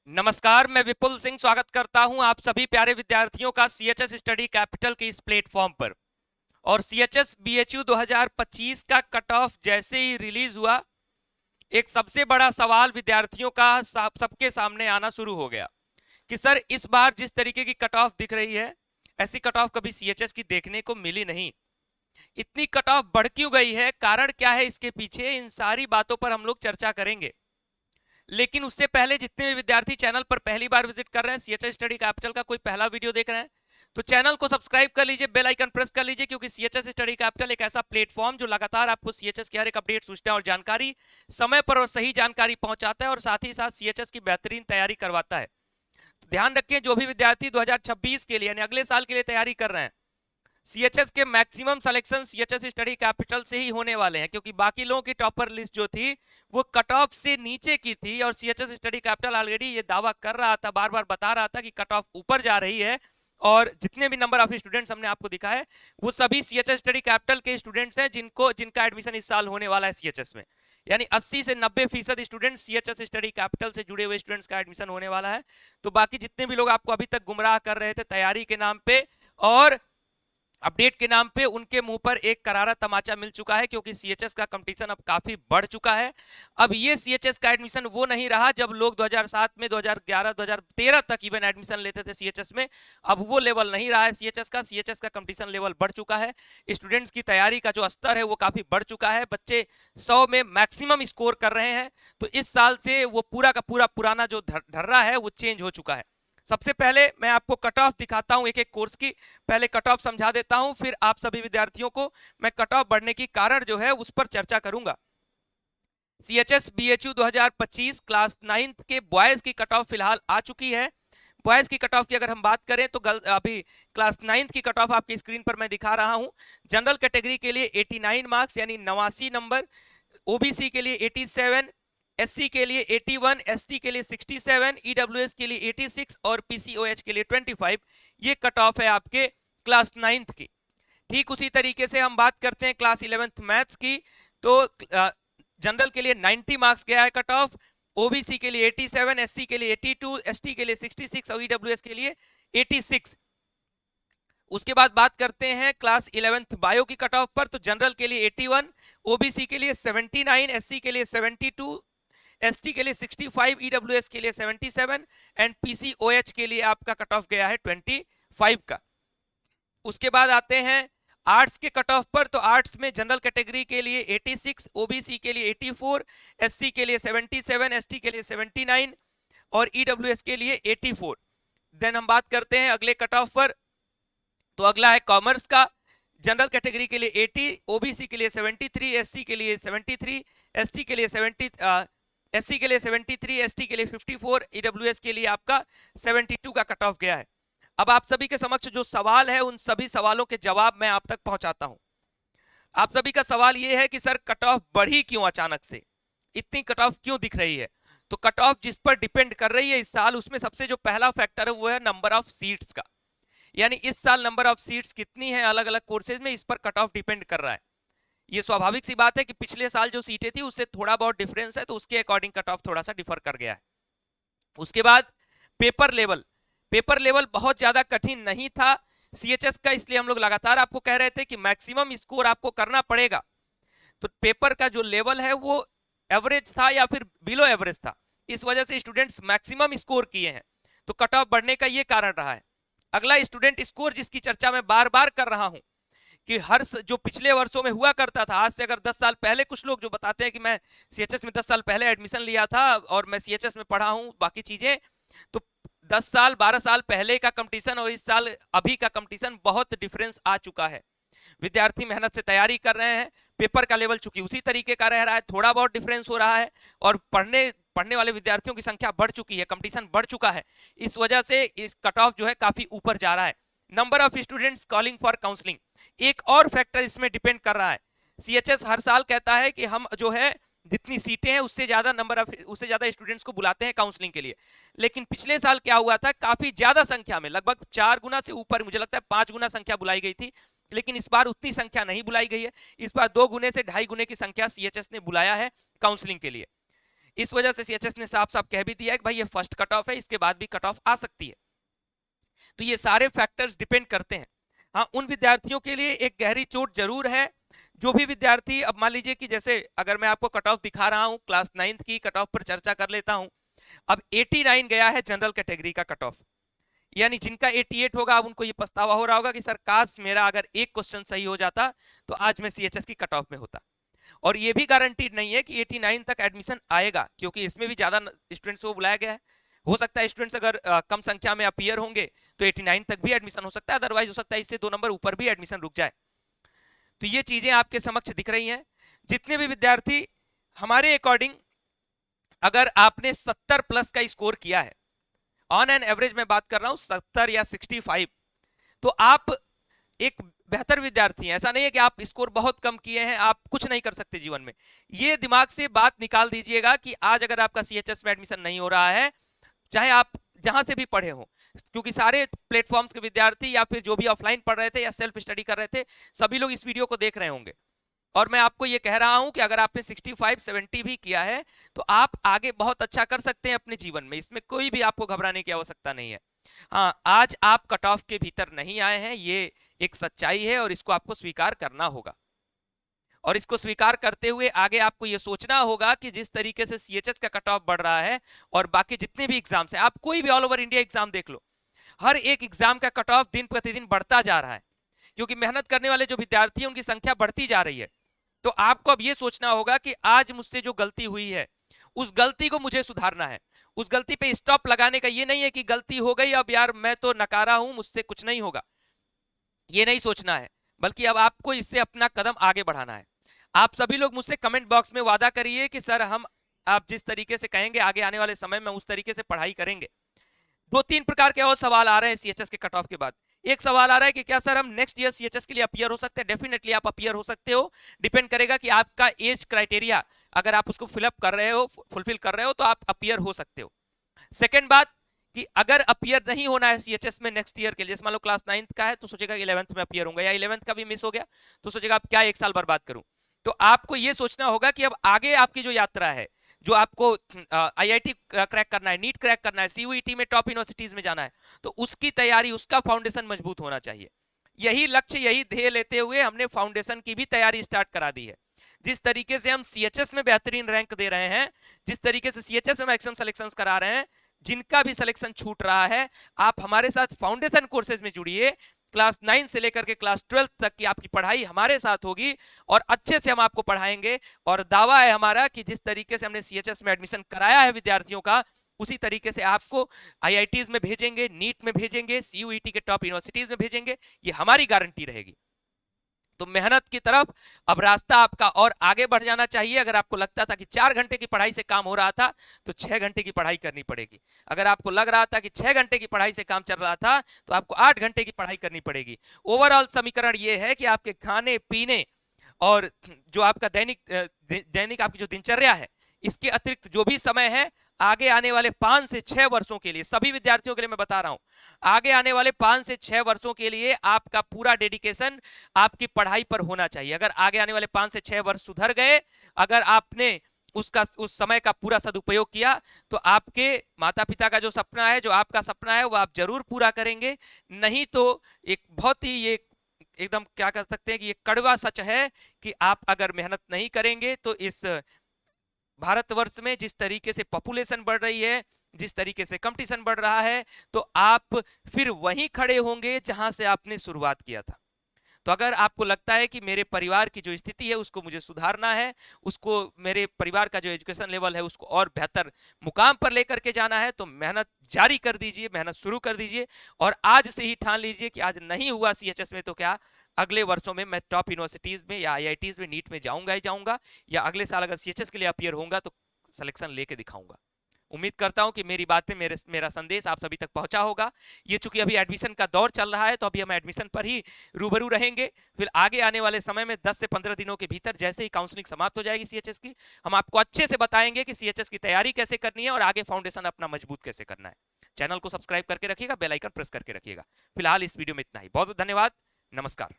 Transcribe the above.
नमस्कार, मैं विपुल सिंह स्वागत करता हूं आप सभी प्यारे विद्यार्थियों का सीएचएस स्टडी कैपिटल के इस प्लेटफॉर्म पर। और सीएचएस बीएचयू 2025 का कट ऑफ जैसे ही रिलीज हुआ, एक सबसे बड़ा सवाल विद्यार्थियों का सबके सामने आना शुरू हो गया कि सर इस बार जिस तरीके की कट ऑफ दिख रही है, ऐसी कट ऑफ कभी सीएचएस की देखने को मिली नहीं। इतनी कट ऑफ बढ़ क्यों गई है, कारण क्या है इसके पीछे, इन सारी बातों पर हम लोग चर्चा करेंगे। लेकिन उससे पहले जितने भी विद्यार्थी चैनल पर पहली बार विजिट कर रहे हैं, सीएचएस स्टडी कैपिटल का कोई पहला वीडियो देख रहे हैं, तो चैनल को सब्सक्राइब कर लीजिए, बेल आइकन प्रेस कर लीजिए, क्योंकि सीएचएस स्टडी कैपिटल एक ऐसा प्लेटफॉर्म जो लगातार आपको सीएचएस की हर एक अपडेट, सूचना और जानकारी समय पर और सही जानकारी पहुंचाता है और साथ ही साथ सीएचएस की बेहतरीन तैयारी करवाता है। तो ध्यान रखें, जो भी विद्यार्थी 2026 के लिए यानी अगले साल के लिए तैयारी कर रहे हैं, सीएचएस के maximum selection CHS study capital से ही होने वाले हैं, क्योंकि बाकी लोगों की टॉपर लिस्ट जो थी वो कट ऑफ से नीचे की थी और सीएचएस स्टडी कैपिटल ऑलरेडी ये दावा कर रहा था, बार बार बता रहा था कि कट ऑफ ऊपर जा रही है। और जितने भी नंबर ऑफ स्टूडेंट्स हमने आपको दिखा है वो सभी सीएचएस स्टडी कैपिटल के स्टूडेंट्स हैं जिनका एडमिशन इस साल होने वाला है सीएचएस में। यानी 80 से 90% स्टूडेंट सीएचएस स्टडी कैपिटल से जुड़े हुए स्टूडेंट्स का एडमिशन होने वाला है। तो बाकी जितने भी लोग आपको अभी तक गुमराह कर रहे थे तैयारी के नाम पे और अपडेट के नाम पे, उनके मुंह पर एक करारा तमाचा मिल चुका है, क्योंकि सीएचएस का कंपटीशन अब काफी बढ़ चुका है। अब ये सीएचएस का एडमिशन वो नहीं रहा जब लोग 2007 में 2011 2013 तक इवन एडमिशन लेते थे सीएचएस में। अब वो लेवल नहीं रहा है सीएचएस का कंपटीशन लेवल बढ़ चुका है। स्टूडेंट्स की तैयारी का जो स्तर है वो काफी बढ़ चुका है, बच्चे 100 में मैक्सिमम स्कोर कर रहे हैं। तो इस साल से वो पूरा का पूरा पुराना जो ढर्रा है वो चेंज हो चुका है। सबसे पहले मैं आपको कट ऑफ दिखाता हूं एक एक कोर्स की, पहले कट ऑफ समझा देता हूं, फिर आप सभी विद्यार्थियों को मैं कट ऑफ बढ़ने की कारण जो है उस पर चर्चा करूंगा। सीएचएस बीएचयू 2025 क्लास 9th के बॉयज की कट ऑफ फिलहाल आ चुकी है। बॉयज की कट ऑफ की अगर हम बात करें तो अभी क्लास 9th की कट ऑफ आपकी स्क्रीन पर मैं दिखा रहा हूं। जनरल कैटेगरी के लिए 89 मार्क्स यानी 89 नंबर, ओबीसी के लिए 87, एससी के लिए 81, एसटी के लिए 67, ईडब्ल्यूएस के लिए 86 और पीसीओएच के लिए 25। ये कट ऑफ है आपके क्लास 9th की। ठीक उसी तरीके से हम बात करते हैं क्लास 11th मैथ्स की, तो जनरल के लिए 90 मार्क्स गया है कट ऑफ, ओबीसी के लिए 87, एससी के लिए 82, एसटी के लिए 66 और ईडब्ल्यूएस के लिए 86। उसके बाद बात करते हैं क्लास 11th बायो की कट ऑफ पर, तो जनरल के लिए 81, ओबीसी के लिए 79, एससी के लिए 72, एसटी के लिए 65, ईडब्ल्यूएस के लिए 77 एंड पीसीओएच के लिए आपका कट ऑफ गया है 25 का। उसके बाद आते हैं आर्ट्स के कट ऑफ पर, तो आर्ट्स में जनरल कैटेगरी के लिए 86, ओबीसी के लिए 84, एससी के लिए 77, एसटी के लिए 79 और ईडब्ल्यूएस के लिए 84। देन हम बात करते हैं अगले कट ऑफ पर, तो अगला है कॉमर्स का। जनरल कैटेगरी के लिए 80, ओबीसी के लिए 73, एससी के लिए 73, एसटी के लिए 70, एससी के लिए 73, एसटी के लिए 54, ईडब्ल्यूएस के लिए आपका 72 का कट ऑफ गया है। अब आप सभी के समक्ष जो सवाल है उन सभी सवालों के जवाब मैं आप तक पहुंचाता हूं। आप सभी का सवाल यह है कि सर कट ऑफ बढ़ी क्यों अचानक से, इतनी कट ऑफ क्यों दिख रही है। तो कट ऑफ जिस पर डिपेंड कर रही है इस साल, उसमें सबसे जो पहला फैक्टर है वो है नंबर ऑफ सीट्स का। यानी इस साल नंबर ऑफ सीट्स कितनी है अलग अलग कोर्सेज में, इस पर कट ऑफ डिपेंड कर रहा है। ये स्वाभाविक सी बात है कि पिछले साल जो सीटें थी उससे थोड़ा बहुत डिफरेंस है, तो उसके अकॉर्डिंग कट ऑफ थोड़ा सा डिफर कर गया है। उसके बाद पेपर लेवल, पेपर लेवल बहुत ज्यादा कठिन नहीं था सीएचएस का, इसलिए हम लोग लगातार आपको कह रहे थे कि मैक्सिमम स्कोर आपको करना पड़ेगा। तो पेपर का जो लेवल है वो एवरेज था या फिर बिलो एवरेज था, इस वजह से स्टूडेंट्स मैक्सिमम स्कोर किए हैं, तो कट ऑफ बढ़ने का ये कारण रहा है। अगला स्टूडेंट स्कोर, जिसकी चर्चा मैं बार बार कर रहा हूं कि जो पिछले वर्षों में हुआ करता था, आज से अगर 10 साल पहले, कुछ लोग जो बताते हैं कि मैं सीएचएस में 10 साल पहले एडमिशन लिया था और मैं सीएचएस में पढ़ा हूं बाकी चीजें, तो 10 साल 12 साल पहले का कंपटीशन और इस साल अभी का कंपटीशन बहुत डिफरेंस आ चुका है। विद्यार्थी मेहनत से तैयारी कर रहे हैं, पेपर का लेवल चूंकि उसी तरीके का रह रहा है, थोड़ा बहुत डिफरेंस हो रहा है और पढ़ने वाले विद्यार्थियों की संख्या बढ़ चुकी है, कंपटीशन बढ़ चुका है, इस वजह से इस कट ऑफ जो है काफी ऊपर जा रहा है। Number of students calling for counselling, एक और फैक्टर इसमें डिपेंड कर रहा है। सीएचएस हर साल कहता है कि हम जो है जितनी सीटें हैं उससे ज्यादा स्टूडेंट्स को बुलाते हैं काउंसलिंग के लिए, लेकिन पिछले साल क्या हुआ था, काफी ज्यादा संख्या में, लगभग 4 गुना से ऊपर, मुझे लगता है 5 गुना संख्या बुलाई गई थी, लेकिन इस बार उतनी संख्या नहीं बुलाई गई है। इस बार 2 गुने से 2.5 गुने की संख्या सीएचएस ने बुलाया है काउंसलिंग के लिए। इस वजह से सीएचएस ने साफ साफ कह भी दिया है कि भाई ये फर्स्ट कट ऑफ है, इसके बाद भी कट ऑफ आ सकती है। तो ये सारे फैक्टर्स डिपेंड करते हैं। हाँ, उन विद्यार्थियों के लिए एक गहरी चोट जरूर है जो भी विद्यार्थी, अब मान लीजिए कि जैसे अगर मैं आपको कट ऑफ दिखा रहा हूं, क्लास 9th की कट ऑफ पर चर्चा कर लेता हूं। अब 89 गया है जनरल कैटेगरी का कट ऑफ, यानी जिनका 88 होगा अब उनको ये पछतावा हो रहा होगा कि सर काश मेरा अगर एक क्वेश्चन सही हो जाता तो आज मैं सीएचएस की कट ऑफ में होता। और ये भी गारंटीड नहीं है कि 89 तक एडमिशन आएगा, क्योंकि इसमें भी ज्यादा स्टूडेंट्स को बुलाया गया है। हो सकता है स्टूडेंट्स अगर कम संख्या में अपीयर होंगे तो 89 तक भी एडमिशन हो सकता है, अदरवाइज हो सकता है इससे 2 नंबर ऊपर भी एडमिशन रुक जाए। तो ये चीजें आपके समक्ष दिख रही हैं। जितने भी विद्यार्थी हमारे अकॉर्डिंग, अगर आपने 70 प्लस का स्कोर किया है, ऑन एन एवरेज मैं बात कर रहा हूं 70 या 65, तो आप एक बेहतर विद्यार्थी हैं। ऐसा नहीं है कि आप स्कोर बहुत कम किए हैं आप कुछ नहीं कर सकते जीवन में। ये दिमाग से बात निकाल दीजिएगा कि आज अगर आपका सीएचएस में एडमिशन नहीं हो रहा है, चाहे आप जहां से भी पढ़े हो, क्योंकि सारे प्लेटफॉर्म्स के विद्यार्थी या फिर जो भी ऑफलाइन पढ़ रहे थे या सेल्फ स्टडी कर रहे थे, सभी लोग इस वीडियो को देख रहे होंगे। और मैं आपको ये कह रहा हूं कि अगर आपने 65-70 भी किया है तो आप आगे बहुत अच्छा कर सकते हैं अपने जीवन में, इसमें कोई भी आपको घबराने की आवश्यकता नहीं है। हाँ, आज आप कट ऑफ के भीतर नहीं आए हैं, ये एक सच्चाई है और इसको आपको स्वीकार करना होगा। और इसको स्वीकार करते हुए आगे आपको ये सोचना होगा कि जिस तरीके से सीएचएस का कट ऑफ बढ़ रहा है और बाकी जितने भी एग्जाम्स हैं, आप कोई भी ऑल ओवर इंडिया एग्जाम देख लो, हर एक एग्जाम का कट ऑफ दिन प्रतिदिन बढ़ता जा रहा है, क्योंकि मेहनत करने वाले जो विद्यार्थी हैं उनकी संख्या बढ़ती जा रही है। तो आपको अब ये सोचना होगा कि आज मुझसे जो गलती हुई है उस गलती को मुझे सुधारना है। उस गलती पे स्टॉप लगाने का ये नहीं है कि गलती हो गई अब यार मैं तो नकारा हूं, मुझसे कुछ नहीं होगा, ये नहीं सोचना है, बल्कि अब आपको इससे अपना कदम आगे बढ़ाना है। आप सभी लोग मुझसे कमेंट बॉक्स में वादा करिए कि सर हम, आप जिस तरीके से कहेंगे आगे आने वाले समय में उस तरीके से पढ़ाई करेंगे। 2-3 प्रकार के और सवाल आ रहे हैं सीएचएस के कट ऑफ के बाद। एक सवाल आ रहा है कि क्या सर हम नेक्स्ट ईयर सीएचएस के लिए अपीयर हो सकते हैं? डेफिनेटली आप अपीयर हो सकते हो, डिपेंड करेगा कि आपका एज क्राइटेरिया अगर आप उसको फिलअप कर रहे हो, फुलफिल कर रहे हो, तो आप अपीयर हो सकते हो। सेकेंड बात कि अगर अपीयर नहीं होना है सीएचएस में नेक्स्ट ईयर के लिए, जैसे मान लो क्लास 9th का है तो सोचेगा 11th में अपीयर होगा, या 11th का भी मिस हो गया तो सोचेगा अब क्या एक साल बर्बाद करूं। तो आपको यह सोचना होगा कि अब आगे आपकी जो यात्रा है, जो आपको आईआईटी क्रैक करना है, नीट क्रैक करना है, सीयूईटी में टॉप यूनिवर्सिटीज में जाना है, तो उसकी तैयारी, उसका फाउंडेशन मजबूत होना चाहिए। यही लक्ष्य, यही ध्येय लेते हुए हमने फाउंडेशन की भी तैयारी स्टार्ट करा दी है। जिस तरीके से हम सीएचएस में बेहतरीन रैंक दे रहे हैं, जिस तरीके से सीएचएस में मैक्सिमम सिलेक्शंस करा रहे हैं, जिनका भी सिलेक्शन छूट रहा है, आप हमारे साथ फाउंडेशन कोर्सेज में जुड़िए। क्लास 9 से लेकर के क्लास 12 तक की आपकी पढ़ाई हमारे साथ होगी और अच्छे से हम आपको पढ़ाएंगे। और दावा है हमारा कि जिस तरीके से हमने सीएचएस में एडमिशन कराया है विद्यार्थियों का, उसी तरीके से आपको आईआईटीज में भेजेंगे, नीट में भेजेंगे, सीयूईटी के टॉप यूनिवर्सिटीज में भेजेंगे, ये हमारी गारंटी रहेगी। तो मेहनत की तरफ अब रास्ता आपका और आगे बढ़ जाना चाहिए। अगर आपको लगता था कि 4 घंटे की पढ़ाई से काम हो रहा था तो 6 घंटे की पढ़ाई करनी पड़ेगी। अगर आपको लग रहा था कि 6 घंटे की पढ़ाई से काम चल रहा था तो आपको 8 घंटे की पढ़ाई करनी पड़ेगी। ओवरऑल समीकरण यह है कि आपके खाने पीने और जो आपका दैनिक आपकी जो दिनचर्या है, इसके अतिरिक्त जो भी समय है, आगे आने वाले 5 से 6 वर्षों के लिए, सभी विद्यार्थियों के लिए मैं बता रहा हूं, आगे आने वाले 5 से 6 वर्षों के लिए आपका पूरा डेडिकेशन आपकी पढ़ाई पर होना चाहिए। अगर आगे आने वाले 5 से 6 वर्ष सुधर गए, अगर आपने उस समय का पूरा सदुपयोग किया, तो आपके माता पिता का जो सपना है, जो आपका सपना है, वो आप जरूर पूरा करेंगे। नहीं तो एक बहुत ही ये एकदम क्या कर सकते हैं कि ये कड़वा सच है कि आप अगर मेहनत नहीं करेंगे तो इस भारतवर्ष में जिस तरीके से पॉपुलेशन बढ़ रही है, जिस तरीके से कंपटीशन बढ़ रहा है, तो आप फिर वहीं खड़े होंगे जहां से आपने शुरुआत किया था। तो अगर आपको लगता है कि मेरे परिवार की जो स्थिति है उसको मुझे सुधारना है, उसको मेरे परिवार का जो एजुकेशन लेवल है उसको और बेहतर मुकाम पर लेकर के जाना है, तो मेहनत जारी कर दीजिए, मेहनत शुरू कर दीजिए। और आज से ही ठान लीजिए कि आज नहीं हुआ सीएचएस में तो क्या, अगले वर्षों में मैं टॉप यूनिवर्सिटीज में या आईआईटीज में, नीट में जाऊंगा ही जाऊंगा, या अगले साल अगर सीएचएस के लिए अपीयर होऊंगा तो सिलेक्शन लेके दिखाऊंगा। उम्मीद करता हूं कि मेरी बातें, मेरा संदेश आप सभी तक पहुंचा होगा। ये चूंकि अभी एडमिशन का दौर चल रहा है तो अभी हम एडमिशन पर ही रूबरू रहेंगे। फिर आगे आने वाले समय में 10 से 15 दिनों के भीतर जैसे ही काउंसलिंग समाप्त हो जाएगी सीएचएस की, हम आपको अच्छे से बताएंगे कि सीएचएस की तैयारी कैसे करनी है और आगे फाउंडेशन अपना मजबूत कैसे करना है। चैनल को सब्सक्राइब करके रखिएगा, बेल आइकन प्रेस करके रखिएगा। फिलहाल इस वीडियो में इतना ही। बहुत बहुत धन्यवाद, नमस्कार।